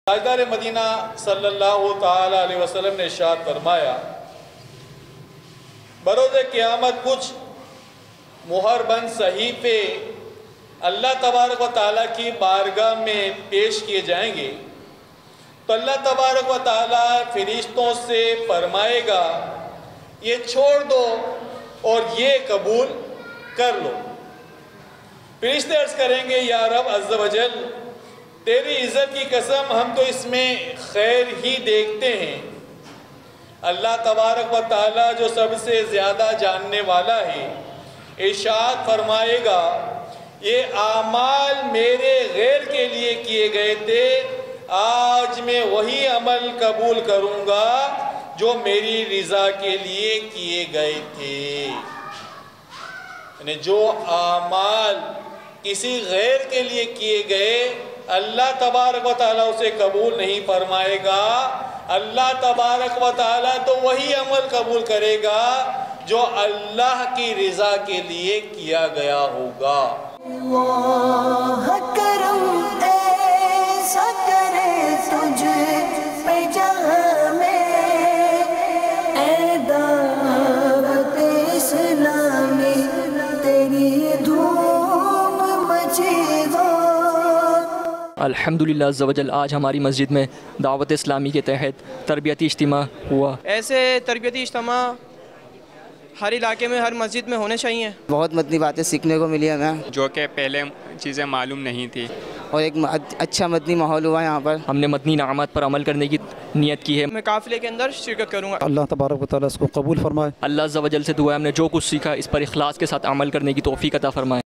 ताजदार Medina सल्लल्लाहु ताला अलैहि वसल्लम ने इरशाद फरमाया, बरोज़ क़यामत कुछ मुहरबंद सहीफ़े अल्लाह तबारक व ताला की बारगाह में पेश किए जाएंगे तो अल्लाह तबारक व ताला फरिश्तों से फरमाएगा, ये छोड़ दो और ये कबूल कर लो। फरिश्ते अर्ज़ करेंगे, या रब अज़्ज़ व जल, तेरी इज़्ज़त की कसम, हम तो इसमें खैर ही देखते हैं। अल्लाह तबारक व ताला जो सबसे ज़्यादा जानने वाला है, इरशाद फरमाएगा, ये आमाल मेरे गैर के लिए किए गए थे, आज मैं वही अमल कबूल करूँगा जो मेरी रिज़ा के लिए किए गए थे। यानी जो आमाल किसी गैर के लिए किए गए, अल्लाह तबारक व ताला उसे कबूल नहीं फरमाएगा। अल्लाह तबारक व ताला तो वही अमल कबूल करेगा जो अल्लाह की रिज़ा के लिए किया गया होगा। करम ऐसा करे तुझ पे जहाँ में, ऐ दावत इस्लामी तेरी धूम मचेगा। अल्हम्दुलिल्लाह अज़्ज़ व जल, आज हमारी मस्जिद में दावत इस्लामी के तहत तरबियती इज्तिमा हुआ। ऐसे तरबियती इज्तिमा हर इलाके में, हर मस्जिद में होने चाहिए। बहुत मदनी बातें सीखने को मिली हमें, जो कि पहले चीज़ें मालूम नहीं थी, और एक अच्छा मदनी माहौल हुआ यहाँ पर। हमने मदनी नामात पर अमल करने की नियत की है। मैं काफ़िले के अंदर शिरकत करूँगा। अल्लाह तबारक व तआला इसको कबूल फरमाए। अल्लाह अज़्ज़ व जल से दुआ है, हमने जो कुछ सीखा इस पर इखलास के साथ अमल करने की तौफीक अता फरमाए।